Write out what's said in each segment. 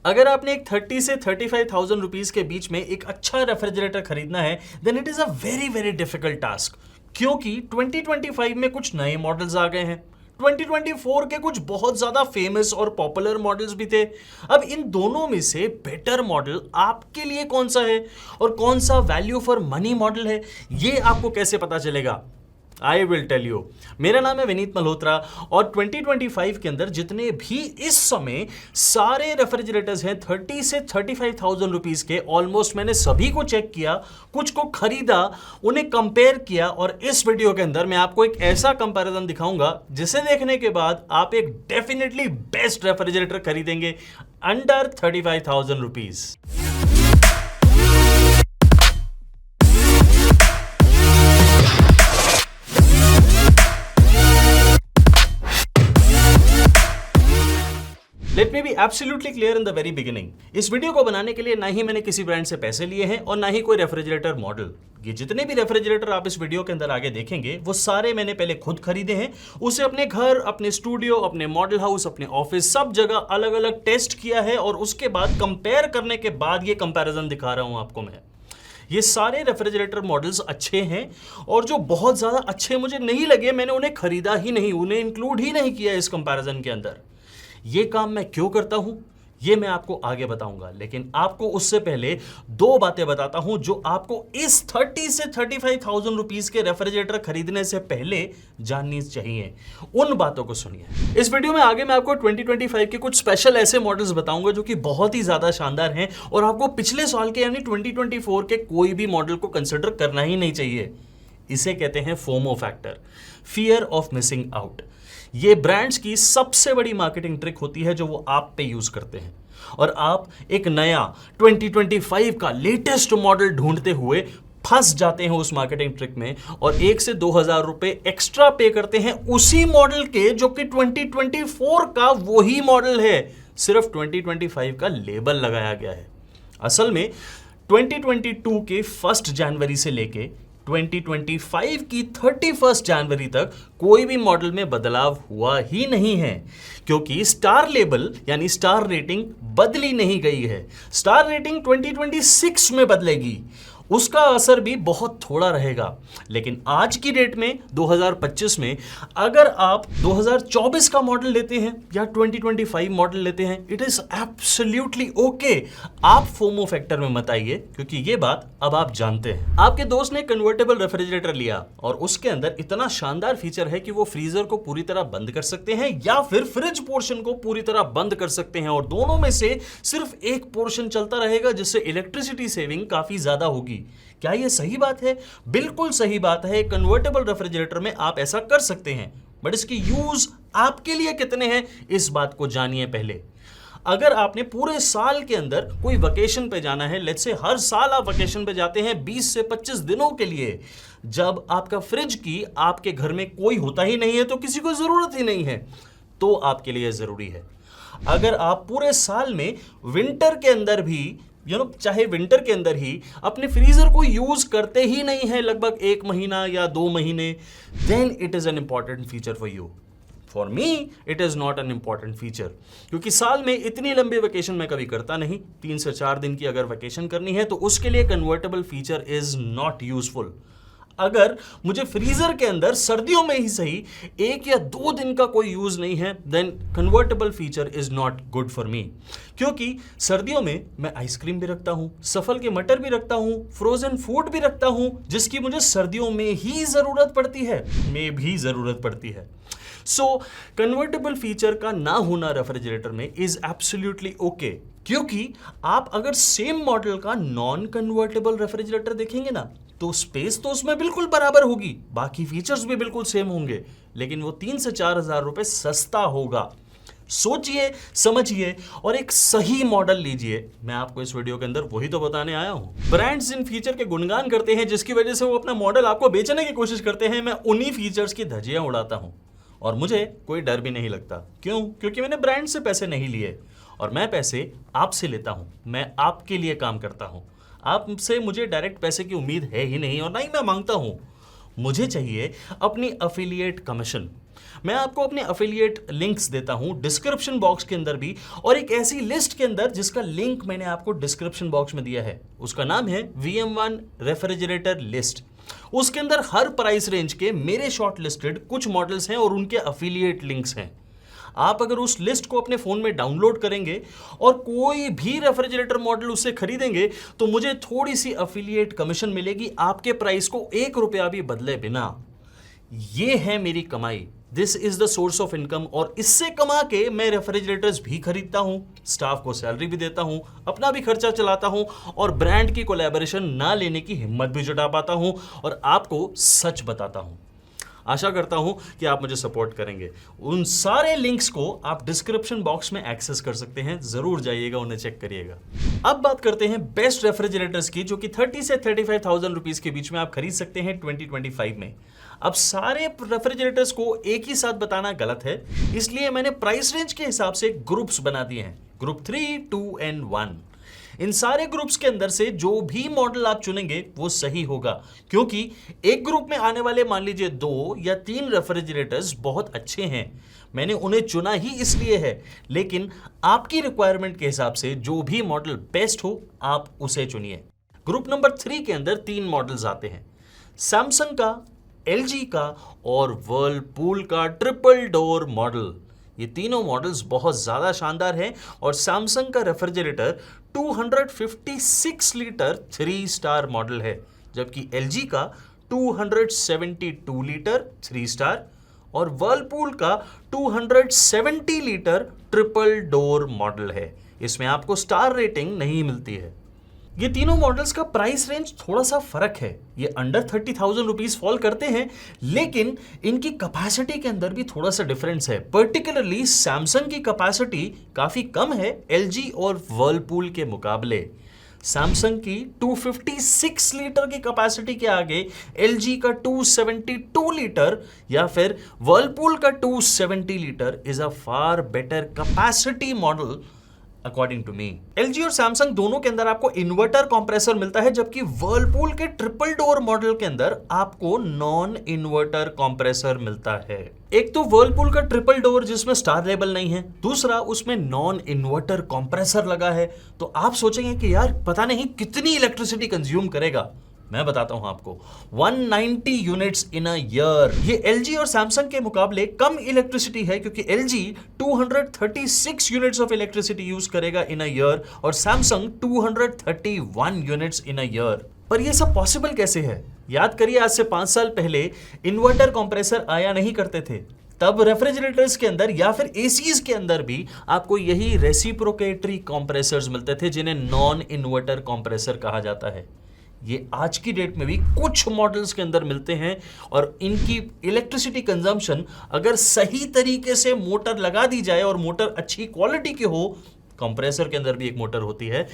अगर आपने एक 30 से 35,000 रुपीज के बीच में एक अच्छा रेफ्रिजरेटर खरीदना है then it is a very very difficult task, क्योंकि 2025 में कुछ नए मॉडल्स आ गए हैं। 2024 के कुछ बहुत ज्यादा फेमस और पॉपुलर मॉडल्स भी थे। अब इन दोनों में से बेटर मॉडल आपके लिए कौन सा है और कौन सा वैल्यू फॉर मनी मॉडल है, ये आपको कैसे पता चलेगा? I will tell you. मेरा नाम है विनीत मल्होत्रा और 2025 के अंदर जितने भी इस समय सारे रेफ्रिजरेटर्स हैं 30 से 35,000 रुपीज के, ऑलमोस्ट मैंने सभी को चेक किया, कुछ को खरीदा, उन्हें कंपेयर किया और इस वीडियो के अंदर मैं आपको एक ऐसा कंपैरिजन दिखाऊंगा जिसे देखने के बाद आप एक डेफिनेटली बेस्ट रेफ्रिजरेटर खरीदेंगे under 35,000 rupees. Let me be absolutely clear in the very beginning. इस वीडियो को बनाने के लिए ना ही मैंने किसी ब्रांड से पैसे लिए हैं और ना ही कोई रेफ्रिजरेटर मॉडल। ये जितने भी रेफ्रिजरेटर आप इस वीडियो के अंदर आगे देखेंगे वो सारे मैंने पहले खुद खरीदे हैं, उसे अपने घर, अपने स्टूडियो, अपने मॉडल हाउस, अपने ऑफिस, सब जगह अलग अलग टेस्ट किया है और उसके बाद कंपेयर करने के बाद ये कंपैरिजन दिखा रहा हूं आपको मैं। ये सारे रेफ्रिजरेटर मॉडल्स अच्छे हैं और जो बहुत ज़्यादा अच्छे मुझे नहीं लगे मैंने उन्हें खरीदा ही नहीं, उन्हें इंक्लूड ही नहीं किया इस कंपैरिजन के अंदर। ये काम मैं क्यों करता हूं ये मैं आपको आगे बताऊंगा, लेकिन आपको उससे पहले दो बातें बताता हूं जो आपको इस 30 से 35,000 रुपीस के रेफ्रिजरेटर खरीदने से पहले जाननी चाहिए। उन बातों को सुनिए। इस वीडियो में आगे मैं आपको 2025 के कुछ स्पेशल ऐसे मॉडल्स बताऊंगा जो कि बहुत ही ज्यादा शानदार हैं और आपको पिछले साल के यानी 2024 के कोई भी मॉडल को कंसिडर करना ही नहीं चाहिए। इसे कहते हैं FOMO factor, fear of missing out. ये ब्रांड्स की सबसे बड़ी मार्केटिंग ट्रिक होती है जो वो आप पे यूज करते हैं और आप एक नया 2025 का लेटेस्ट मॉडल ढूंढते हुए फंस जाते हैं उस मार्केटिंग ट्रिक में और 1 से 2,000 रुपए एक्स्ट्रा पे करते हैं उसी मॉडल के जो कि 2024 का वही मॉडल है, सिर्फ 2025 का लेबल लगाया गया है। असल में 2022 के 1 जनवरी से लेके 2025 की 31 जनवरी तक कोई भी मॉडल में बदलाव हुआ ही नहीं है, क्योंकि स्टार लेबल यानी स्टार रेटिंग बदली नहीं गई है। स्टार रेटिंग 2026 में बदलेगी, उसका असर भी बहुत थोड़ा रहेगा। लेकिन आज की डेट में 2025 में अगर आप 2024 का मॉडल लेते हैं या 2025 मॉडल लेते हैं, इट इज एब्सोल्युटली ओके। आप फोमो फैक्टर में मत आइए, क्योंकि ये बात अब आप जानते हैं। आपके दोस्त ने कन्वर्टेबल रेफ्रिजरेटर लिया और उसके अंदर इतना शानदार फीचर है कि वो फ्रीजर को पूरी तरह बंद कर सकते हैं या फिर फ्रिज पोर्शन को पूरी तरह बंद कर सकते हैं और दोनों में से सिर्फ एक पोर्शन चलता रहेगा, जिससे इलेक्ट्रिसिटी सेविंग काफी ज्यादा होगी। क्या यह सही बात है? बिल्कुल सही बात है। कन्वर्टेबल रेफ्रिजरेटर में आप ऐसा कर सकते हैं, बट इसकी यूज आपके लिए कितने हैं इस बात को जानिए पहले। अगर आपने पूरे साल के अंदर कोई वेकेशन पे जाना है, लेट्स से हर साल आप वेकेशन पे जाते हैं 20 से 25 दिनों के लिए, जब आपका फ्रिज की आपके घर में कोई होता ही नहीं है तो किसी को जरूरत ही नहीं है, तो आपके लिए जरूरी है। अगर आप पूरे साल में विंटर के अंदर भी चाहे विंटर के अंदर ही अपने फ्रीजर को यूज करते ही नहीं है लगभग 1 महीना या 2 महीने, then it is an important feature for you. For me it is not an important feature, क्योंकि साल में इतनी लंबी वेकेशन मैं कभी करता नहीं। 3 से 4 दिन की अगर वेकेशन करनी है तो उसके लिए convertible feature is not useful. अगर मुझे फ्रीजर के अंदर सर्दियों में ही सही 1 या 2 दिन का कोई यूज नहीं है, then convertible feature is not good for me. क्योंकि सर्दियों में मैं आइसक्रीम भी रखता हूं, सफल के मटर भी रखता हूं, फ्रोजन फूड भी रखता हूं, जिसकी मुझे सर्दियों में ही जरूरत पड़ती है, सो कन्वर्टेबल फीचर का ना होना रेफ्रिजरेटर में इज एब्सोल्युटली ओके। क्योंकि आप अगर सेम मॉडल का नॉन कन्वर्टेबल रेफ्रिजरेटर देखेंगे ना, तो स्पेस तो उसमें बिल्कुल बराबर होगी, बाकी फीचर्स भी बिल्कुल सेम होंगे, लेकिन वो 3 से 4,000 रुपए सस्ता होगा। सोचिए, समझिए और एक सही मॉडल लीजिए। मैं आपको इस वीडियो के अंदर वही तो बताने आया हूं। ब्रांड्स इन फीचर के गुणगान करते हैं जिसकी वजह से वो अपना मॉडल आपको बेचने की कोशिश करते हैं। मैं उन्हीं फीचर्स की धज्जियां उड़ाता हूं और मुझे कोई डर भी नहीं लगता। क्यों? क्योंकि मैंने ब्रांड से पैसे नहीं लिए और मैं पैसे आपसे लेता हूं। मैं आपके लिए काम करता हूं। आपसे मुझे डायरेक्ट पैसे की उम्मीद है ही नहीं और ना ही मैं मांगता हूं। मुझे चाहिए अपनी अफिलिएट कमीशन। मैं आपको अपने अफिलिएट लिंक्स देता हूं डिस्क्रिप्शन बॉक्स के अंदर भी, और एक ऐसी लिस्ट के अंदर जिसका लिंक मैंने आपको डिस्क्रिप्शन बॉक्स में दिया है। उसका नाम है VM1 रेफ्रिजरेटर लिस्ट। उसके अंदर हर प्राइस रेंज के मेरे शॉर्ट लिस्टेड कुछ मॉडल्स हैं और उनके अफिलिएट लिंक्स हैं। आप अगर उस लिस्ट को अपने फोन में डाउनलोड करेंगे और कोई भी रेफ्रिजरेटर मॉडल उससे खरीदेंगे तो मुझे थोड़ी सी अफिलिएट कमीशन मिलेगी, आपके प्राइस को 1 रुपया भी बदले बिना। ये है मेरी कमाई, this is the source of income, और इससे कमा के मैं रेफ्रिजरेटर्स भी खरीदता हूं, स्टाफ को सैलरी भी देता हूं, अपना भी खर्चा चलाता हूं, और ब्रांड की कोलैबोरेशन ना लेने की हिम्मत भी जुटा पाता हूं, और आपको सच बताता हूं। आशा करता हूं कि आप मुझे सपोर्ट करेंगे। उन सारे लिंक्स को आप डिस्क्रिप्शन बॉक्स में एक्सेस कर सकते हैं, जरूर जाइएगा, उन्हें चेक करिएगा। अब बात करते हैं बेस्ट रेफ्रिजरेटर्स की, जो कि 30 से 35,000 रुपीज के बीच में आप खरीद सकते हैं 2025 में। अब सारे रेफ्रिजरेटर्स को एक ही साथ बताना गलत है, इसलिए मैंने प्राइस रेंज के हिसाब से ग्रुप्स बना दिए हैं, ग्रुप 3, 2 एंड 1। इन सारे ग्रुप्स के अंदर से जो भी मॉडल आप चुनेंगे वो सही होगा, क्योंकि एक ग्रुप में आने वाले मान लीजिए 2 या 3 रेफ्रिजरेटर्स बहुत अच्छे हैं, मैंने उन्हें चुना ही इसलिए है, लेकिन आपकी रिक्वायरमेंट के हिसाब से जो भी मॉडल बेस्ट हो आप उसे चुनिए। ग्रुप नंबर 3 के अंदर 3 मॉडल्स आते हैं, सैमसंग का, LG का और वर्लपूल का ट्रिपल डोर मॉडल। ये तीनों मॉडल्स बहुत ज्यादा शानदार हैं, और सैमसंग का रेफ्रिजरेटर 256 लीटर 3 स्टार मॉडल है, जबकि LG का 272 लीटर 3 स्टार और वर्लपूल का 270 लीटर ट्रिपल डोर मॉडल है। इसमें आपको स्टार रेटिंग नहीं मिलती है। ये तीनों मॉडल्स का प्राइस रेंज थोड़ा सा फर्क है, ये अंडर 30,000 रुपीज फॉल करते हैं, लेकिन इनकी कैपेसिटी के अंदर भी थोड़ा सा डिफरेंस है। पर्टिकुलरली सैमसंग की कैपेसिटी काफी कम है LG और वर्लपूल के मुकाबले। सैमसंग की 256 लीटर की कैपेसिटी के आगे LG का 272 लीटर या फिर वर्लपूल का 270 litre is a far better capacity model according to me. LG और सैमसंग दोनों के अंदर आपको इन्वर्टर कंप्रेसर मिलता है, जबकि वर्लपूल के ट्रिपल डोर मॉडल के अंदर आपको नॉन इन्वर्टर कंप्रेसर मिलता है। एक तो वर्लपूल का ट्रिपल डोर जिसमें स्टार लेबल नहीं है, दूसरा उसमें नॉन इन्वर्टर कंप्रेसर लगा है, तो आप सोचेंगे कि यार पता नहीं कितनी इलेक्ट्रिसिटी कंज्यूम करेगा। मैं बताता हूं आपको, 190 यूनिट्स इन अ ईयर। ये LG और सैमसंग के मुकाबले कम इलेक्ट्रिसिटी है, क्योंकि LG 236 units of electricity use करेगा इन अ ईयर और Samsung 231 units in a year. पर ये सब पॉसिबल कैसे है? याद करिए, आज से 5 साल पहले इन्वर्टर कंप्रेसर आया नहीं करते थे, तब रेफ्रिजरेटर्स के अंदर या फिर एसीज के अंदर भी आपको यही रेसिप्रोकेटरी कंप्रेसर्स मिलते थे, जिन्हें नॉन इन्वर्टर कंप्रेसर कहा जाता है। ये आज की डेट में भी कुछ मॉडल्स के अंदर मिलते हैं, और इनकी इलेक्ट्रिसिटी कंजम्पशन अगर सही तरीके से मोटर लगा दी जाए और मोटर अच्छी क्वालिटी की हो, कंप्रेसर के अंदर भी एक मोटर होती है,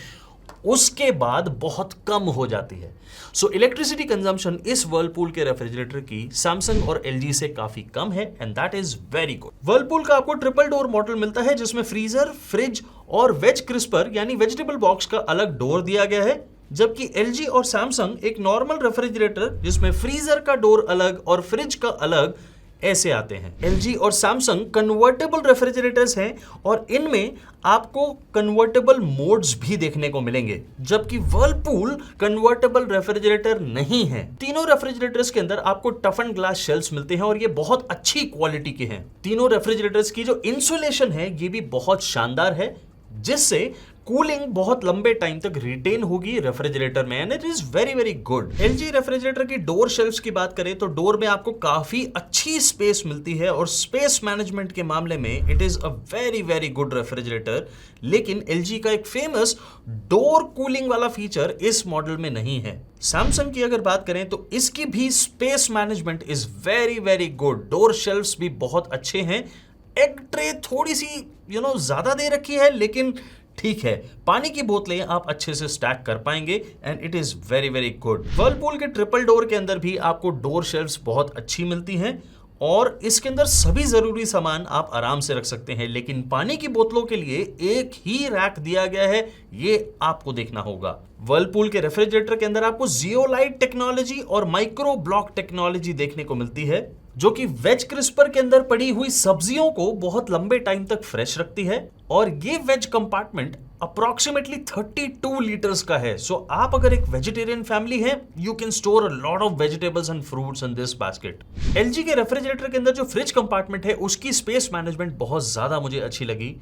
उसके बाद बहुत कम हो जाती है। सो इलेक्ट्रिसिटी कंजम्पशन इस वर्लपूल के रेफ्रिजरेटर की सैमसंग और LG से काफी कम है, and that is very good. Whirlpool का आपको ट्रिपल डोर मॉडल मिलता है, जिसमें फ्रीजर, फ्रिज और वेज क्रिस्पर यानी वेजिटेबल बॉक्स का अलग डोर दिया गया है, जबकि LG और सैमसंग एक नॉर्मल रेफ्रिजरेटर जिसमें फ्रीजर का डोर अलग और फ्रिज का अलग ऐसे आते हैं। LG और सैमसंग कन्वर्टेबल रेफ्रिजरेटर्स हैं, और इनमें आपको कन्वर्टेबल मोड्स भी देखने को मिलेंगे, जबकि वर्लपूल कन्वर्टेबल रेफ्रिजरेटर नहीं है। तीनों रेफ्रिजरेटर्स के अंदर आपको टफन ग्लास शेल्स मिलते हैं, और ये बहुत अच्छी क्वालिटी के हैं। तीनों रेफ्रिजरेटर्स की जो इंसुलेशन है ये भी बहुत शानदार है, जिससे कूलिंग बहुत लंबे टाइम तक रिटेन होगी रेफ्रिजरेटर में, and it is very very good. LG refrigerator की डोर शेल्फ्स की बात करें तो डोर में आपको काफी अच्छी स्पेस मिलती है, और स्पेस मैनेजमेंट के मामले में it is a very very good refrigerator. लेकिन LG का एक फेमस डोर कूलिंग वाला फीचर इस मॉडल में नहीं है। सैमसंग की अगर बात करें तो इसकी भी space management is very very good, door shelves भी बहुत अच्छे हैं। एग ट्रे थोड़ी सी ज्यादा दे रखी है, लेकिन ठीक है, पानी की बोतलें आप अच्छे से स्टैक कर पाएंगे, and it is very very good. Whirlpool के ट्रिपल डोर के अंदर भी आपको डोर शेल्फ्स बहुत अच्छी मिलती हैं, और इसके अंदर सभी जरूरी सामान आप आराम से रख सकते हैं, लेकिन पानी की बोतलों के लिए एक ही रैक दिया गया है, ये आपको देखना होगा। वर्लपूल के रेफ्रिजरेटर के अंदर आपको जियोलाइट टेक्नोलॉजी और माइक्रो ब्लॉक टेक्नोलॉजी देखने को मिलती है, जो कि वेज क्रिस्पर के अंदर पड़ी हुई सब्जियों को बहुत लंबे टाइम तक फ्रेश रखती है। और ये वेज कंपार्टमेंट अप्रोक्सीमेटली 32 लीटर्स का है। सो आप अगर एक वेजिटेरियन फैमिली है, you can store a lot of vegetables and fruits in this basket. LG के रेफ्रिजरेटर के अंदर जो फ्रिज कंपार्टमेंट है उसकी स्पेस मैनेजमेंट बहुत ज्यादा मुझे अच्छी लगी।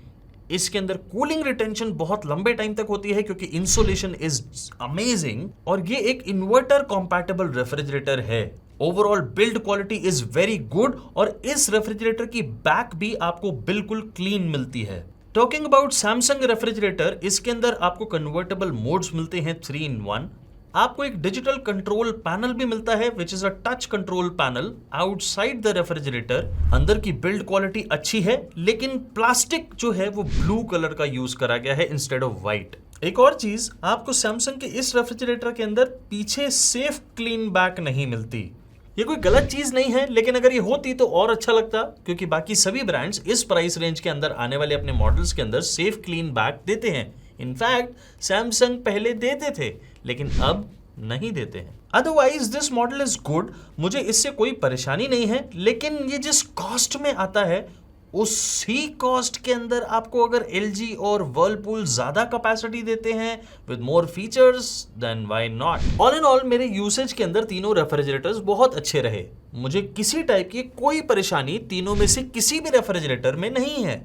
इसके अंदर कूलिंग रिटेंशन बहुत लंबे टाइम तक होती है क्योंकि इंसुलेशन इज अमेजिंग। और ये एक इन्वर्टर कॉम्पैटिबल रेफ्रिजरेटर है। Overall build quality is very good और इस रेफ्रिजरेटर की बैक भी आपको बिल्कुल क्लीन मिलती है। टॉकिंग अबाउट सैमसंग रेफ्रिजरेटर, इसके अंदर आपको कन्वर्टेबल मोड्स मिलते हैं 3-in-1। आपको एक डिजिटल कंट्रोल पैनल भी मिलता है which is a touch control panel outside the refrigerator. अंदर की बिल्ड क्वालिटी अच्छी है, लेकिन प्लास्टिक जो है वो ब्लू कलर का यूज करा गया है इंस्टेड ऑफ व्हाइट। एक और चीज, आपको सैमसंग के इस रेफ्रिजरेटर के अंदर पीछे सेफ क्लीन बैक नहीं मिलती। ये कोई गलत चीज नहीं है, लेकिन अगर ये होती तो और अच्छा लगता, क्योंकि बाकी सभी ब्रांड्स इस प्राइस रेंज के अंदर आने वाले अपने मॉडल्स के अंदर सेफ क्लीन बैक देते हैं। इनफैक्ट सैमसंग पहले देते थे, लेकिन अब नहीं देते हैं। Otherwise this model is good, मुझे इससे कोई परेशानी नहीं है। लेकिन ये जिस कॉस्ट में आता है उसी कॉस्ट के अंदर आपको अगर LG और वर्लपूल ज्यादा कैपेसिटी देते हैं with more features, then why not. All in all मेरे यूसेज के अंदर तीनों रेफ्रिजरेटर्स बहुत अच्छे रहे। मुझे किसी टाइप की कोई परेशानी तीनों में से किसी भी रेफ्रिजरेटर में नहीं है।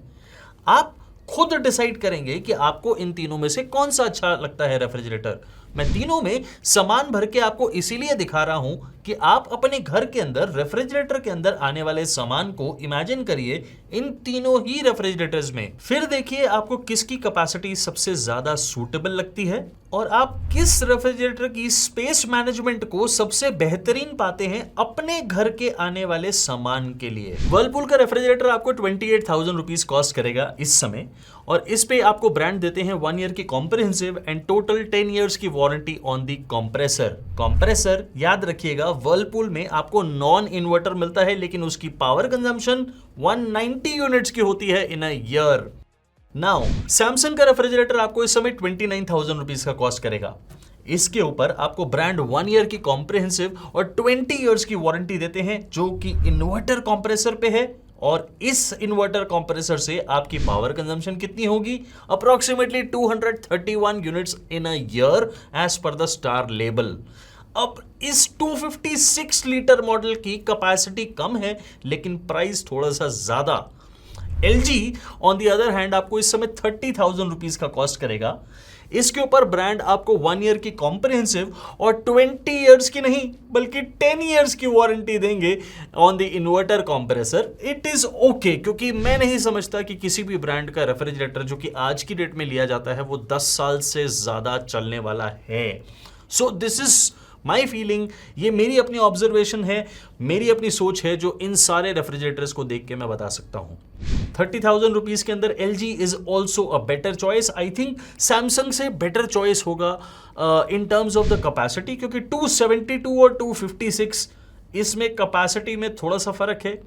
आप खुद डिसाइड करेंगे कि आपको इन तीनों में से कौन सा अच्छा लगता है रेफ्रिजरेटर। मैं तीनों में सामान भर के आपको इसीलिए दिखा रहा हूं कि आप अपने घर के अंदर रेफ्रिजरेटर के अंदर आने वाले सामान को इमेजिन करिए इन तीनों ही रेफ्रिजरेटर्स में। फिर देखिए आपको किसकी कैपेसिटी सबसे ज्यादा सूटेबल लगती है और आप किस रेफ्रिजरेटर की स्पेस मैनेजमेंट को सबसे बेहतरीन पाते हैं अपने घर के आने वाले सामान के लिए। वर्लपूल का रेफ्रिजरेटर आपको 28,000 रुपीज कॉस्ट करेगा इस समय, और इस पे आपको ब्रांड देते हैं 1 ईयर की कॉम्प्रिहेंसिव एंड टोटल 10 इयर्स की वारंटी ऑन दी कंप्रेसर। याद रखिएगा, वर्लपूल में आपको नॉन इन्वर्टर मिलता है, लेकिन उसकी पावर कंजम्पशन 190 यूनिट्स की होती है इन अ ईयर। नाउ सैमसंग का रेफ्रिजरेटर आपको इस समय 29,000 रुपीज का कॉस्ट करेगा। इसके ऊपर आपको ब्रांड 1 ईयर की कॉम्प्रिहेंसिव और 20 इयर्स की वारंटी देते हैं, जो कि इन्वर्टर कंप्रेसर पे है। और इस इन्वर्टर कंप्रेसर से आपकी पावर कंजम्पशन कितनी होगी? Approximately 231 units in a year as per the star label. अब इस 256 लीटर मॉडल की कैपेसिटी कम है, लेकिन प्राइस थोड़ा सा ज्यादा। LG on the other hand आपको इस समय 30,000 रुपीज का कॉस्ट करेगा। इसके ऊपर ब्रांड आपको 1 ईयर की कॉम्प्रिहेंसिव और 20 इयर्स की नहीं बल्कि 10 इयर्स की वारंटी देंगे on the inverter compressor. It is okay, क्योंकि मैं नहीं समझता कि किसी भी ब्रांड का रेफ्रिजरेटर जो कि आज की डेट में लिया जाता है वो 10 साल से ज्यादा चलने वाला है। So this is my feeling, ये मेरी अपनी ऑब्जर्वेशन है, मेरी अपनी सोच है, जो इन सारे रेफ्रिजरेटर्स को देख के मैं बता सकता हूं। 30,000 रुपीज के अंदर LG is also a better choice. I think Samsung से बेटर चॉइस होगा in terms of the capacity, क्योंकि 272 और 256 इसमें कैपेसिटी में थोड़ा सा फर्क है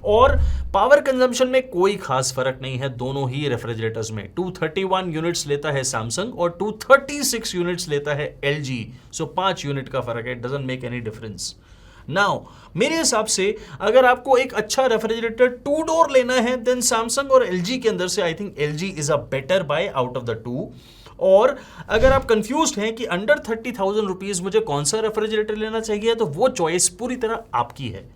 और पावर कंजम्पशन में कोई खास फर्क नहीं है दोनों ही रेफ्रिजरेटर्स में। 231 यूनिट्स लेता है सैमसंग और 236 यूनिट्स लेता है LG। सो 5 यूनिट का फर्क है, doesn't make any difference. Now मेरे हिसाब से अगर आपको एक अच्छा रेफ्रिजरेटर 2 डोर लेना है, देन सैमसंग और LG के अंदर से I think LG is a better bye out of the 2। और अगर आप कंफ्यूज्ड हैं कि अंडर 30,000 रुपीज मुझे कौन सा रेफ्रिजरेटर लेना चाहिए, तो वो चॉइस पूरी तरह आपकी है।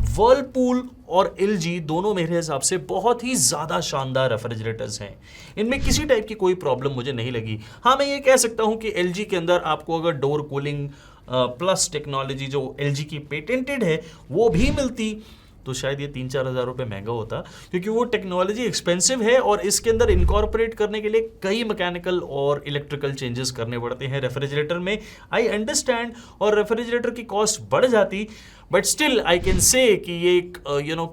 वर्लपूल और LG दोनों मेरे हिसाब से बहुत ही ज्यादा शानदार रेफ्रिजरेटर्स हैं। इनमें किसी टाइप की कोई प्रॉब्लम मुझे नहीं लगी। हाँ, मैं ये कह सकता हूं कि LG के अंदर आपको अगर डोर कूलिंग प्लस टेक्नोलॉजी जो LG की पेटेंटेड है वो भी मिलती तो शायद ये 3-4 हज़ार रुपये महंगा होता, क्योंकि वो टेक्नोलॉजी एक्सपेंसिव है और इसके अंदर इनकॉर्पोरेट करने के लिए कई मैकेनिकल और इलेक्ट्रिकल चेंजेस करने पड़ते हैं रेफ्रिजरेटर में। आई अंडरस्टैंड, और रेफ्रिजरेटर की कॉस्ट बढ़ जाती, but still I can say कि ये एक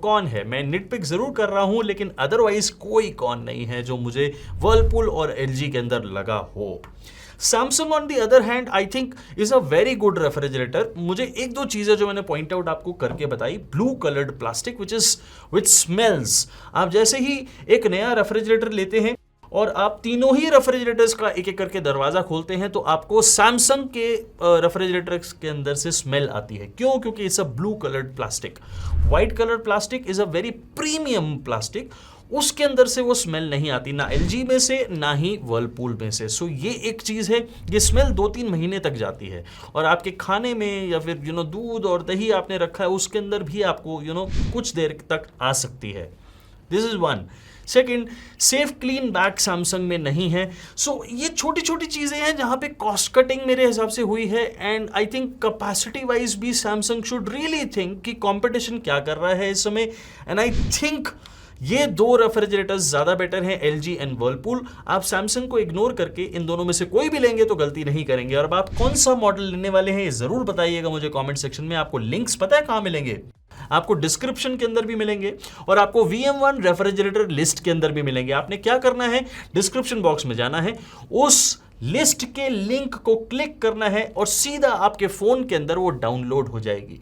कॉन है। मैं निटपिक जरूर कर रहा हूं, लेकिन अदरवाइज कोई कॉन नहीं है जो मुझे वर्लपूल और LG के अंदर लगा हो। Samsung on the other hand I think is a very good refrigerator. मुझे एक दो चीजें जो मैंने पॉइंट आउट आपको करके बताई, ब्लू कलर्ड प्लास्टिक विच स्मेल्स। आप जैसे ही एक नया रेफ्रिजरेटर लेते हैं और आप तीनों ही रेफ्रिजरेटर्स का एक एक करके दरवाजा खोलते हैं तो आपको सैमसंग के रेफ्रिजरेटर्स के अंदर से स्मेल आती है। क्यों? क्योंकि it's a blue coloured plastic. White colour plastic is a very premium plastic, उसके अंदर से वो स्मेल नहीं आती, ना एलजी में से ना ही वर्लपूल में से। सो ये एक चीज़ है, ये स्मेल 2-3 महीने तक जाती है और आपके खाने में या फिर दूध और दही आपने रखा है उसके अंदर भी आपको कुछ देर तक आ सकती है। This is one. Second, safe clean bag Samsung में नहीं है। सो ये छोटी छोटी चीज़ें हैं जहाँ पे कॉस्ट कटिंग मेरे हिसाब से हुई है। And I think capacity wise भी सैमसंग शुड रियली थिंक कि कंपटीशन क्या कर रहा है इस समय। एंड आई थिंक ये दो रेफ्रिजरेटर्स ज़्यादा बेटर हैं, एलजी एंड वर्लपूल। आप सैमसंग को इग्नोर करके इन दोनों में से कोई भी लेंगे तो गलती नहीं करेंगे। और अब आप कौन सा मॉडल लेने वाले हैं ये ज़रूर बताइएगा मुझे कमेंट सेक्शन में। आपको लिंक्स पता है कहाँ मिलेंगे? आपको डिस्क्रिप्शन के अंदर भी मिलेंगे और आपको VM1 रेफ्रिजरेटर लिस्ट के अंदर भी मिलेंगे। आपने क्या करना है, डिस्क्रिप्शन बॉक्स में जाना है, उस लिस्ट के लिंक को क्लिक करना है और सीधा आपके फोन के अंदर वो डाउनलोड हो जाएगी।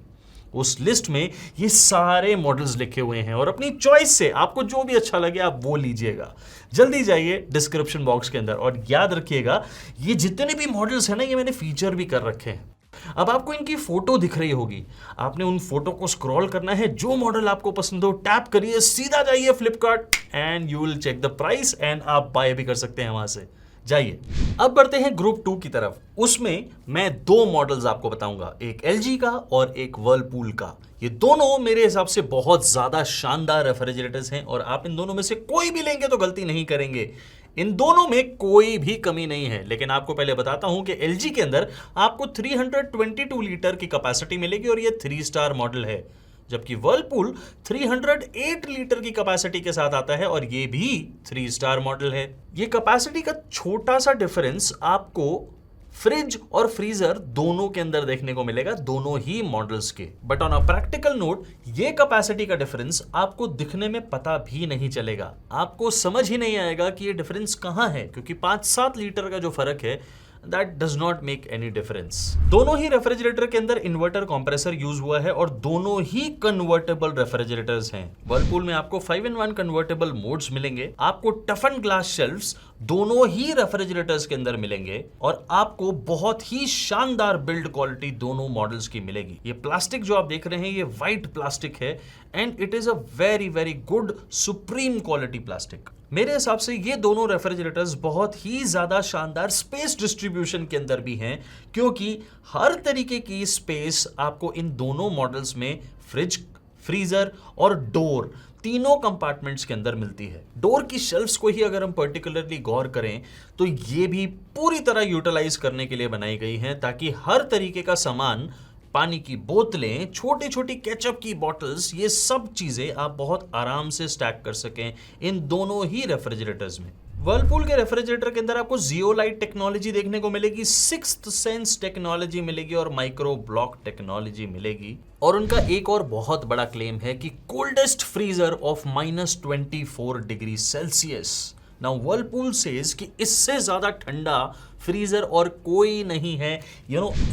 उस लिस्ट में ये सारे मॉडल्स लिखे हुए हैं और अपनी चॉइस से आपको जो भी अच्छा लगे आप वो लीजिएगा। जल्दी जाइए डिस्क्रिप्शन बॉक्स के अंदर और याद रखिएगा ये जितने भी मॉडल्स हैं ना, ये मैंने फीचर भी कर रखे हैं। अब आपको इनकी फोटो दिख रही होगी, आपने उन फोटो को स्क्रॉल करना है, जो मॉडल आपको पसंद हो टैप करिए, सीधा जाइए Flipkart and you will check the price and आप बाय भी कर सकते हैं वहां से। जाइए अब बढ़ते हैं ग्रुप 2 की तरफ। उसमें मैं 2 मॉडल्स आपको बताऊंगा, एक एलजी का और एक वर्लपूल का। ये दोनों मेरे हिसाब से बहुत ज्यादा शानदार रेफ्रिजरेटर्स हैं और आप इन दोनों में से कोई भी लेंगे तो गलती नहीं करेंगे। इन दोनों में कोई भी कमी नहीं है। लेकिन आपको पहले बताता हूं कि एलजी के अंदर आपको 322 लीटर की कैपेसिटी मिलेगी और ये 3 स्टार मॉडल है, जबकि वर्लपूल 308 लीटर की कैपेसिटी के साथ आता है और ये भी 3 स्टार मॉडल है। ये कैपेसिटी का छोटा सा डिफरेंस आपको फ्रिज और फ्रीजर दोनों के अंदर देखने को मिलेगा, दोनों ही मॉडल्स के। But on a practical note, ये कैपेसिटी का डिफरेंस आपको दिखने में पता भी नहीं चलेगा, आपको समझ ही नहीं आएगा कि ये डिफरेंस कहां है, क्योंकि 5-7 लीटर का जो फर्क है that does not make any difference। दोनों ही रेफ्रिजरेटर के अंदर इन्वर्टर कंप्रेसर यूज हुआ है और दोनों ही कन्वर्टेबल रेफ्रिजरेटर्स हैं। वर्लपूल में आपको 5-in-1 कन्वर्टेबल मोड्स मिलेंगे, आपको टफन ग्लास शेल्फ्स दोनों ही रेफ्रिजरेटर्स के अंदर मिलेंगे और आपको बहुत ही शानदार बिल्ड क्वालिटी दोनों मॉडल्स की मिलेगी। ये प्लास्टिक जो आप देख रहे हैं ये व्हाइट प्लास्टिक है and it is a very very good supreme quality plastic. मेरे हिसाब से ये दोनों रेफ्रिजरेटर्स बहुत ही ज्यादा शानदार स्पेस डिस्ट्रीब्यूशन के अंदर भी हैं, क्योंकि हर तरीके की स्पेस आपको इन दोनों मॉडल्स में फ्रिज, फ्रीजर और डोर तीनों कंपार्टमेंट्स के अंदर मिलती है। डोर की शेल्फ्स को ही अगर हम पर्टिकुलरली गौर करें तो ये भी पूरी तरह यूटिलाइज करने के लिए बनाई गई हैं, ताकि हर तरीके का सामान, पानी की बोतलें, छोटी छोटी केचप की बॉटल्स, ये सब चीजें आप बहुत आराम से स्टैक कर सकें इन दोनों ही रेफ्रिजरेटर्स में। वर्लपूल के रेफ्रिजरेटर के अंदर आपको जियोलाइट टेक्नोलॉजी देखने को मिलेगी, सिक्स्थ सेंस टेक्नोलॉजी मिलेगी और माइक्रो ब्लॉक टेक्नोलॉजी मिलेगी। और उनका एक और बहुत बड़ा क्लेम है कि coldest freezer of -24 degree Celsius. Now Whirlpool says कि इससे ज्यादा ठंडा फ्रीजर और कोई नहीं है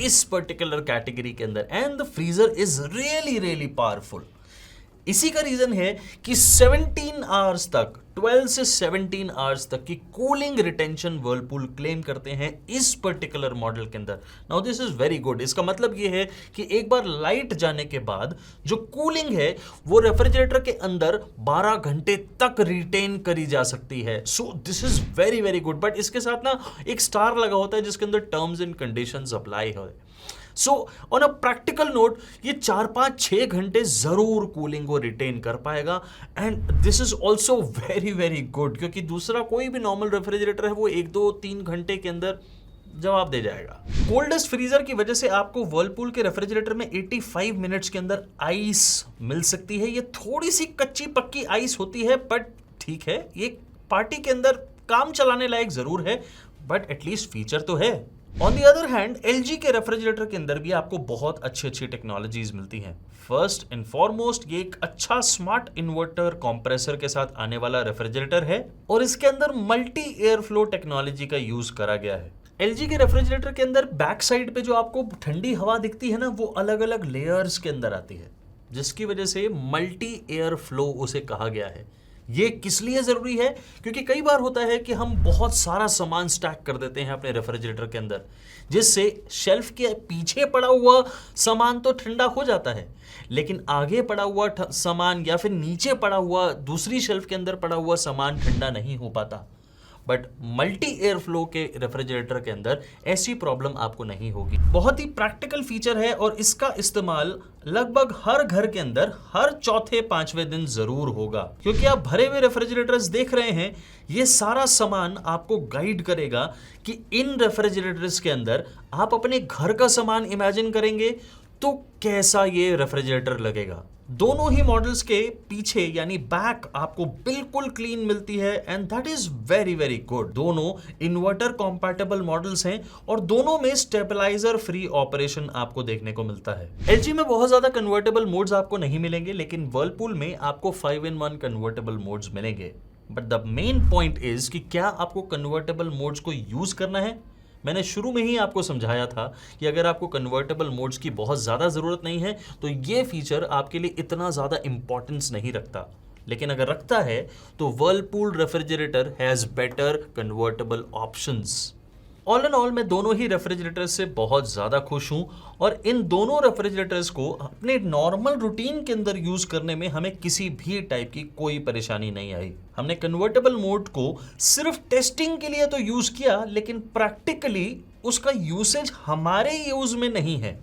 इस पर्टिकुलर कैटेगरी के अंदर, and the freezer is really really powerful. इसी का रीजन है कि 17 आवर्स तक, 12 से 17 आवर्स तक की कूलिंग रिटेंशन वर्लपूल क्लेम करते हैं इस पर्टिकुलर मॉडल के अंदर। Now this is very good. इसका मतलब ये है कि एक बार लाइट जाने के बाद जो कूलिंग है वो रेफ्रिजरेटर के अंदर 12 घंटे तक रिटेन करी जा सकती है। So this is very very good. But इसके साथ ना एक स्टार लगा होता है जिसके अंदर टर्म्स एंड कंडीशंस अप्लाई हो। So on a practical note ये 4-5-6 घंटे जरूर कूलिंग को रिटेन कर पाएगा, and this is also very very good, क्योंकि दूसरा कोई भी नॉर्मल रेफ्रिजरेटर है वो 1-2-3 घंटे के अंदर जवाब दे जाएगा। कोल्डेस्ट फ्रीजर की वजह से आपको वर्लपूल के रेफ्रिजरेटर में 85 मिनट्स के अंदर आइस मिल सकती है। ये थोड़ी सी कच्ची पक्की आइस होती है, बट ठीक है, ये पार्टी के अंदर काम चलाने लायक जरूर है, बट एटलीस्ट फीचर तो है। On the other hand LG के रेफ्रिजरेटर के अंदर भी आपको बहुत अच्छी अच्छी टेक्नोलॉजीज मिलती हैं। फर्स्ट एंड फॉरमोस्ट ये एक अच्छा स्मार्ट इन्वर्टर कंप्रेसर के साथ आने वाला रेफ्रिजरेटर है और इसके अंदर मल्टी एयर फ्लो टेक्नोलॉजी का यूज करा गया है। एलजी के रेफ्रिजरेटर के अंदर बैक साइड पे जो आपको ठंडी हवा दिखती है ना, वो अलग अलग लेयर्स के अंदर आती है, जिसकी वजह से मल्टी एयर फ्लो उसे कहा गया है। ये किस लिए ज़रूरी है? क्योंकि कई बार होता है कि हम बहुत सारा सामान स्टैक कर देते हैं अपने रेफ्रिजरेटर के अंदर, जिससे शेल्फ के पीछे पड़ा हुआ सामान तो ठंडा हो जाता है, लेकिन आगे पड़ा हुआ सामान या फिर नीचे पड़ा हुआ दूसरी शेल्फ के अंदर पड़ा हुआ सामान ठंडा नहीं हो पाता। बट मल्टी एयर फ्लो के रेफ्रिजरेटर के अंदर ऐसी प्रॉब्लम आपको नहीं होगी। बहुत ही प्रैक्टिकल फीचर है और इसका इस्तेमाल लगभग हर घर के अंदर हर चौथे पांचवें दिन जरूर होगा, क्योंकि आप भरे हुए रेफ्रिजरेटर्स देख रहे हैं। ये सारा सामान आपको गाइड करेगा कि इन रेफ्रिजरेटर्स के अंदर आप अपने घर का सामान इमेजिन करेंगे तो कैसा ये रेफ्रिजरेटर लगेगा। दोनों ही मॉडल्स के पीछे यानी बैक आपको बिल्कुल क्लीन मिलती है and that is very very good. दोनों इन्वर्टर कॉम्पैटिबल मॉडल्स हैं और दोनों में स्टेबलाइजर फ्री ऑपरेशन आपको देखने को मिलता है। एलजी में बहुत ज्यादा कन्वर्टेबल मोड्स आपको नहीं मिलेंगे, लेकिन वर्लपूल में आपको 5-in-1 कन्वर्टेबल मोड्स मिलेंगे। But the main point is कि क्या आपको कन्वर्टेबल मोड्स को यूज करना है। मैंने शुरू में ही आपको समझाया था कि अगर आपको कन्वर्टेबल मोड्स की बहुत ज़्यादा ज़रूरत नहीं है तो ये फीचर आपके लिए इतना ज़्यादा इंपॉर्टेंस नहीं रखता, लेकिन अगर रखता है तो Whirlpool refrigerator has better convertible options. All and all मैं दोनों ही रेफ्रिजरेटर्स से बहुत ज़्यादा खुश हूँ और इन दोनों रेफ्रिजरेटर्स को अपने नॉर्मल रूटीन के अंदर यूज़ करने में हमें किसी भी टाइप की कोई परेशानी नहीं आई। हमने कन्वर्टेबल मोड को सिर्फ टेस्टिंग के लिए तो यूज़ किया, लेकिन प्रैक्टिकली उसका यूसेज हमारे यूज़ में नहीं है।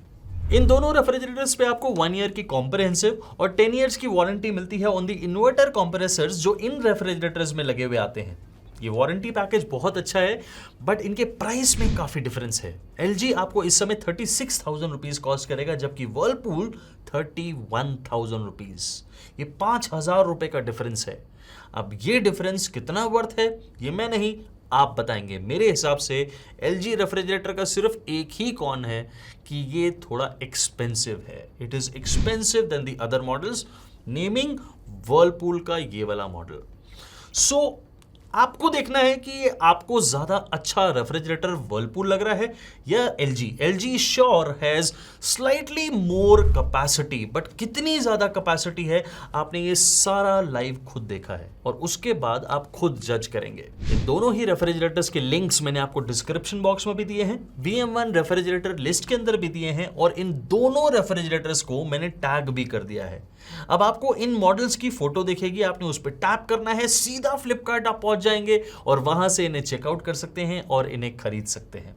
इन दोनों रेफ्रिजरेटर्स पे आपको 1 ईयर की कॉम्प्रहेंसिव और 10 ईयर्स की वारंटी मिलती है ऑन द इन्वर्टर कंप्रेसर्स जो इन रेफ्रिजरेटर्स में लगे हुए आते हैं। ये वारंटी पैकेज बहुत अच्छा है, बट इनके प्राइस में काफ़ी डिफरेंस है। LG आपको इस समय 36,000 रुपीज़ कॉस्ट करेगा, जबकि वर्लपूल 31,000 रुपीज़। ये 5,000 रुपये का डिफरेंस है। अब ये डिफरेंस कितना वर्थ है ये मैं नहीं, आप बताएंगे। मेरे हिसाब से LG रेफ्रिजरेटर का सिर्फ एक ही कॉन है कि ये थोड़ा एक्सपेंसिव है। It is expensive than the other models, naming Whirlpool का ये वाला मॉडल। सो आपको देखना है कि आपको ज्यादा अच्छा रेफ्रिजरेटर वर्लपूल लग रहा है या LG। LG sure has slightly more capacity, but कितनी ज्यादा कैपेसिटी है आपने ये सारा लाइव खुद देखा है और उसके बाद आप खुद जज करेंगे। इन दोनों ही रेफ्रिजरेटर्स के लिंक्स मैंने आपको डिस्क्रिप्शन बॉक्स में भी दिए हैं, VM1 रेफ्रिजरेटर लिस्ट के अंदर भी दिए हैं और इन दोनों रेफ्रिजरेटर्स को मैंने टैग भी कर दिया है। अब आपको इन मॉडल्स की फोटो दिखेगी, आपने उस पर टैप करना है, सीधा फ्लिपकार्ट आप पहुंच जाएंगे और वहां से इन्हें चेकआउट कर सकते हैं और इन्हें खरीद सकते हैं।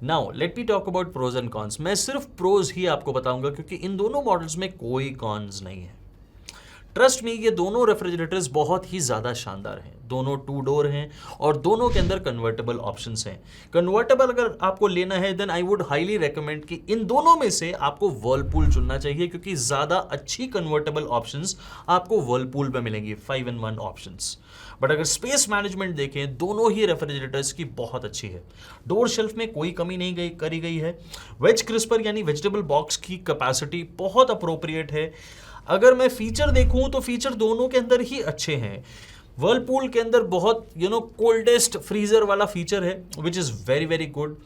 Now let me talk about pros and cons. मैं सिर्फ प्रोज ही आपको बताऊंगा क्योंकि इन दोनों मॉडल्स में कोई कॉन्स नहीं है। ट्रस्ट मी, ये दोनों रेफ्रिजरेटर्स बहुत ही ज़्यादा शानदार हैं। दोनों 2 डोर हैं और दोनों के अंदर कन्वर्टेबल ऑप्शंस हैं। कन्वर्टेबल अगर आपको लेना है then I would highly recommend कि इन दोनों में से आपको वर्लपूल चुनना चाहिए, क्योंकि ज़्यादा अच्छी कन्वर्टेबल ऑप्शंस आपको वर्लपूल में मिलेंगी, 5-in-1 ऑप्शंस। बट अगर स्पेस मैनेजमेंट देखें, दोनों ही रेफ्रिजरेटर्स की बहुत अच्छी है। डोर शेल्फ में कोई कमी नहीं करी गई है। वेज क्रिस्पर यानी वेजिटेबल बॉक्स की कैपेसिटी बहुत अप्रोप्रिएट है। अगर मैं फीचर देखूं तो फीचर दोनों के अंदर ही अच्छे हैं। वर्लपूल के अंदर बहुत कोल्डेस्ट फ्रीजर वाला फीचर है which is very very good.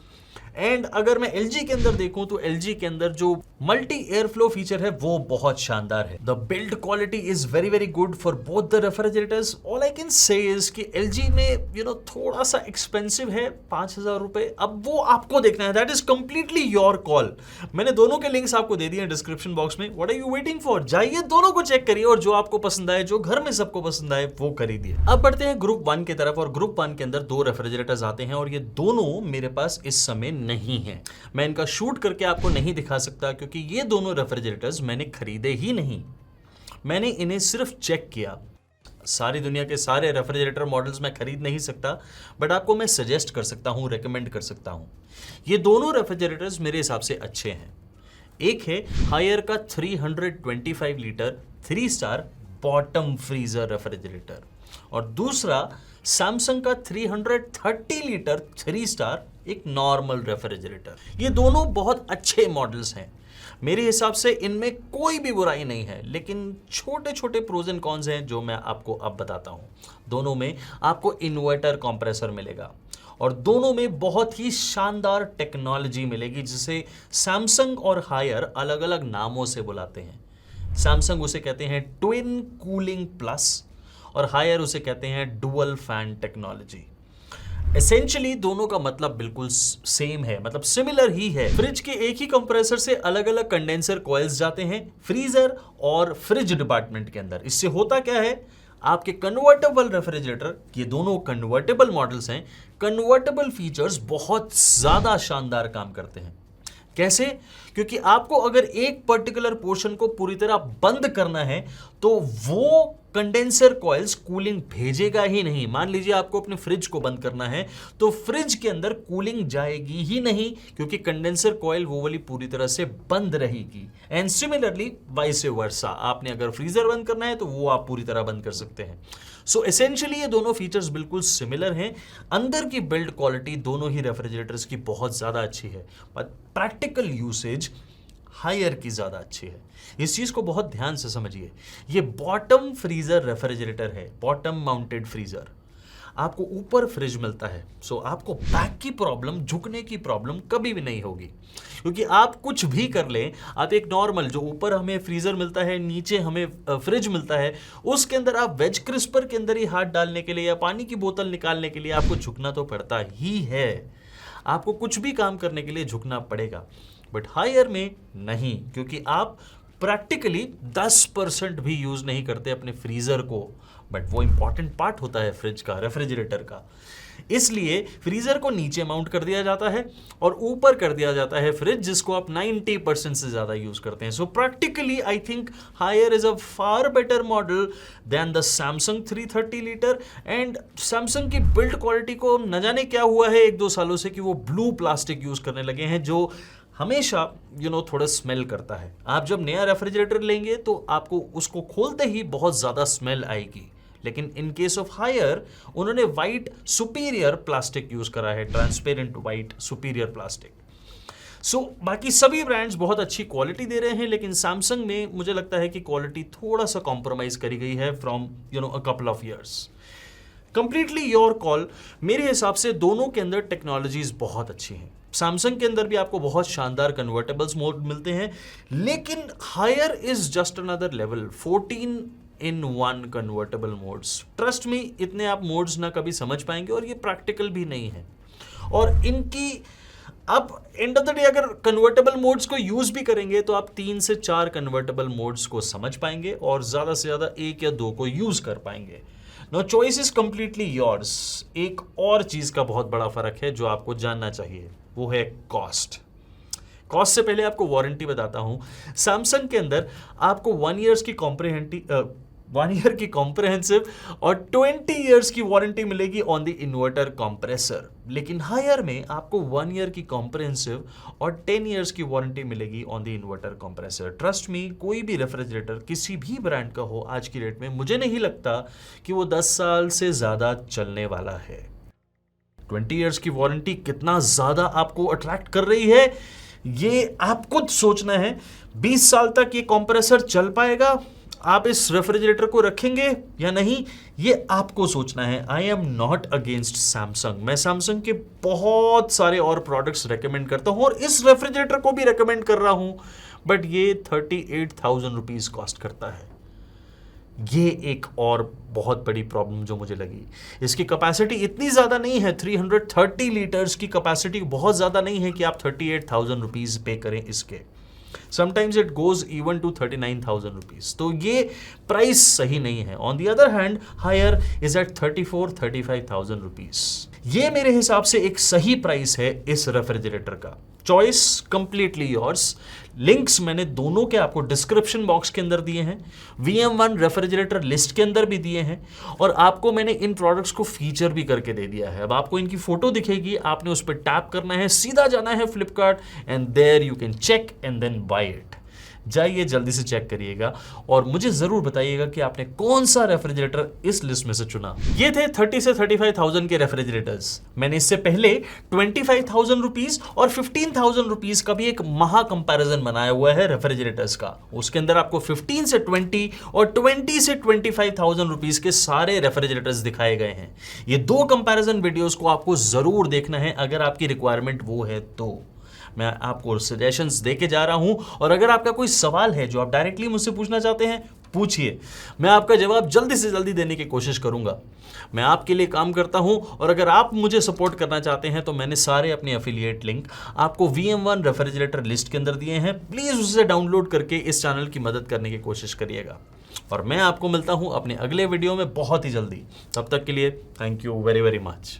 And अगर मैं LG के अंदर देखूं तो LG के अंदर जो मल्टी एयर फ्लो फीचर है वो बहुत शानदार है। The build quality is very very good for both the refrigerators. All I can say is कि LG में थोड़ा सा एक्सपेंसिव है, 5,000 रुपए। अब वो आपको देखना है, that is completely your call. मैंने दोनों के लिंक्स आपको दे दिए हैं डिस्क्रिप्शन बॉक्स में। What are you waiting for? जाइए दोनों को चेक करिए और जो आपको पसंद आए, जो घर में सबको पसंद आए, वो खरीदिए। अब बढ़ते हैं ग्रुप 1 की तरफ और ग्रुप 1 के अंदर 2 रेफ्रिजरेटर्स आते हैं और ये दोनों मेरे पास इस समय नहीं है। मैं इनका शूट करके आपको नहीं दिखा सकता क्योंकि ये दोनों रेफ्रिजरेटर्स मैंने खरीदे ही नहीं। मैंने इन्हें सिर्फ चेक किया। सारी दुनिया के सारे रेफ्रिजरेटर मॉडल्स मैं खरीद नहीं सकता, बट आपको मैं सजेस्ट कर सकता हूं, रेकमेंड कर सकता हूं। ये दोनों रेफ्रिजरेटर्स मेरे हिसाब से अच्छे हैं। एक है हायर का 325 litre 3 star bottom freezer refrigerator और दूसरा सैमसंग का 330 लीटर 3 स्टार एक नॉर्मल रेफ्रिजरेटर। ये दोनों बहुत अच्छे मॉडल्स हैं। मेरे हिसाब से इनमें कोई भी बुराई नहीं है, लेकिन छोटे छोटे प्रोज एंड कॉन्स हैं जो मैं आपको अब बताता हूं। दोनों में आपको इन्वर्टर कंप्रेसर मिलेगा और दोनों में बहुत ही शानदार टेक्नोलॉजी मिलेगी जिसे सैमसंग और हायर अलग अलग नामों से बुलाते हैं। सैमसंग उसे कहते हैं ट्विन कूलिंग प्लस और हायर उसे कहते हैं डुअल फैन टेक्नोलॉजी। एसेंशियली दोनों का मतलब बिल्कुल सेम है, मतलब सिमिलर ही है। फ्रिज के एक ही कंप्रेसर से अलग अलग कंडेंसर कॉइल्स जाते हैं फ्रीजर और फ्रिज डिपार्टमेंट के अंदर। इससे होता क्या है, आपके कन्वर्टेबल रेफ्रिजरेटर, ये दोनों कन्वर्टेबल मॉडल्स हैं, कन्वर्टेबल फीचर्स बहुत ज्यादा शानदार काम करते हैं। कैसे? क्योंकि आपको अगर एक पर्टिकुलर पोर्शन को पूरी तरह बंद करना है तो वो कंडेंसर कॉइल्स कूलिंग भेजेगा ही नहीं। मान लीजिए आपको अपने फ्रिज को बंद करना है तो फ्रिज के अंदर कूलिंग जाएगी ही नहीं, क्योंकि कंडेंसर कॉइल वो वाली पूरी तरह से बंद रहेगी। एंड सिमिलरली वाइस वर्सा, आपने अगर फ्रीजर बंद करना है तो वो आप पूरी तरह बंद कर सकते हैं। सो एसेंशियली ये दोनों फीचर्स बिल्कुल सिमिलर हैं। अंदर की बिल्ड क्वालिटी दोनों ही रेफ्रिजरेटर्स की बहुत ज्यादा अच्छी है, बट प्रैक्टिकल यूसेज हायर की ज्यादा अच्छी है। इस चीज को बहुत ध्यान से समझिए। ये बॉटम फ्रीजर रेफ्रिजरेटर है, बॉटम माउंटेड फ्रीजर। आपको ऊपर फ्रिज मिलता है, सो आपको बैक की प्रॉब्लम, झुकने की प्रॉब्लम कभी भी नहीं होगी, क्योंकि आप कुछ भी कर लें, आप एक नॉर्मल जो ऊपर हमें फ्रीजर मिलता है, नीचे हमें फ्रिज मिलता है, उसके अंदर आप वेज क्रिस्पर के अंदर ही हाथ डालने के लिए या पानी की बोतल निकालने के लिए आपको झुकना तो पड़ता ही है। आपको कुछ भी काम करने के लिए झुकना पड़ेगा, बट हायर में नहीं, क्योंकि आप प्रैक्टिकली 10% भी यूज नहीं करते अपने फ्रीजर को, बट वो इंपॉर्टेंट पार्ट होता है फ्रिज का, रेफ्रिजरेटर का। इसलिए फ्रीजर को नीचे माउंट कर दिया जाता है और ऊपर कर दिया जाता है फ्रिज, जिसको आप 90% से ज्यादा यूज करते हैं। So practically I think Haier is a far better model than the Samsung 330 litre. And Samsung की बिल्ड क्वालिटी को न जाने क्या हुआ है 1-2 सालों से कि वो ब्लू प्लास्टिक यूज करने लगे हैं, जो हमेशा थोड़ा स्मेल करता है। आप जब नया रेफ्रिजरेटर लेंगे तो आपको उसको खोलते ही बहुत ज्यादा स्मेल आएगी, लेकिन इन केस ऑफ हायर उन्होंने वाइट सुपीरियर प्लास्टिक यूज करा है, ट्रांसपेरेंट वाइट सुपीरियर प्लास्टिक। सो बाकी सभी ब्रांड्स बहुत अच्छी क्वालिटी दे रहे हैं, लेकिन सैमसंग में मुझे लगता है कि क्वालिटी थोड़ा सा कॉम्प्रोमाइज करी गई है from a couple of years. Completely your call. मेरे हिसाब से दोनों के अंदर टेक्नोलॉजीज बहुत अच्छी हैं। सैमसंग के अंदर भी आपको बहुत शानदार कन्वर्टेबल्स मोड मिलते हैं, लेकिन Haier is just another level. 14-in-1 convertible modes, trust me, इतने आप मोड्स ना कभी समझ पाएंगे और ये प्रैक्टिकल भी नहीं है। और इनकी आप एंड ऑफ द डे अगर कन्वर्टेबल मोड्स को यूज भी करेंगे तो आप 3 से 4 कन्वर्टेबल मोड्स को समझ पाएंगे और ज्यादा से ज्यादा 1 या 2 को यूज कर पाएंगे। No, choice is completely yours. एक और चीज का बहुत बड़ा फर्क है जो आपको जानना चाहिए, वो है कॉस्ट। कॉस्ट से पहले आपको वारंटी बताता हूं। सैमसंग के अंदर आपको 1 ईयर की कॉम्प्रहेंसिव और 20 ईयर्स की वारंटी मिलेगी ऑन द इन्वर्टर कंप्रेसर, लेकिन हायर में आपको 1 ईयर की कॉम्प्रहेंसिव और 10 ईयर्स की वारंटी मिलेगी on the inverter compressor. Trust me, कोई भी रेफ्रिजरेटर किसी भी ब्रांड का हो आज की डेट में, मुझे नहीं लगता कि वो 10 साल से ज्यादा चलने वाला है। 20 ईयर्स की वारंटी कितना ज्यादा आपको अट्रैक्ट कर रही है ये आपको सोचना है। 20 साल तक ये कंप्रेसर चल पाएगा, आप इस रेफ्रिजरेटर को रखेंगे या नहीं, ये आपको सोचना है। I am not against Samsung, मैं सैमसंग के बहुत सारे और प्रोडक्ट्स रेकमेंड करता हूं और इस रेफ्रिजरेटर को भी रेकमेंड कर रहा हूं, बट ये 38,000 रुपीज कॉस्ट करता है। ये एक और बहुत बड़ी प्रॉब्लम जो मुझे लगी, इसकी कैपेसिटी इतनी ज्यादा नहीं है। 330 लीटर्स की कैपेसिटी बहुत ज्यादा नहीं है कि आप 38,000 रुपीज पे करें इसके। Sometimes it goes even to 39,000 rupees, तो ये प्राइस सही नहीं है। On the other hand Haier is at 34-35,000 rupees. ये मेरे हिसाब से एक सही प्राइस है इस रेफ्रिजरेटर का। Choice completely yours. लिंक्स मैंने दोनों के आपको डिस्क्रिप्शन बॉक्स के अंदर दिए हैं, VM1 रेफ्रिजरेटर लिस्ट के अंदर भी दिए हैं, और आपको मैंने इन प्रोडक्ट्स को फीचर भी करके दे दिया है। अब आपको इनकी फोटो दिखेगी, आपने उस पर टैप करना है, सीधा जाना है Flipkart and there you can check and then buy it. जाइए जल्दी से चेक करिएगा और मुझे जरूर बताइएगा कि आपने कौन सा रेफ्रिजरेटर इस लिस्ट में से चुना। ये थे 30 से 35,000 के रेफ्रिजरेटर्स। मैंने इससे पहले 25,000 रुपीज और 15,000 रुपीज का भी एक महा कंपैरिजन बनाया हुआ है रेफ्रिजरेटर्स का। उसके अंदर आपको 15 से 20 और 20 से 25,000 रुपीज के सारे रेफ्रिजरेटर्स दिखाए गए हैं। ये 2 कंपैरिजन वीडियोस को आपको जरूर देखना है अगर आपकी रिक्वायरमेंट वो है तो। मैं आपको सजेशंस देके जा रहा हूं और अगर आपका कोई सवाल है जो आप डायरेक्टली मुझसे पूछना चाहते हैं, पूछिए, मैं आपका जवाब जल्दी से जल्दी देने की कोशिश करूंगा। मैं आपके लिए काम करता हूं और अगर आप मुझे सपोर्ट करना चाहते हैं तो मैंने सारे अपने एफिलिएट लिंक आपको VM1 रेफ्रिजरेटर लिस्ट के अंदर दिए हैं। प्लीज़ उसे डाउनलोड करके इस चैनल की मदद करने की कोशिश करिएगा और मैं आपको मिलता हूं अपने अगले वीडियो में बहुत ही जल्दी। तब तक के लिए thank you very very much.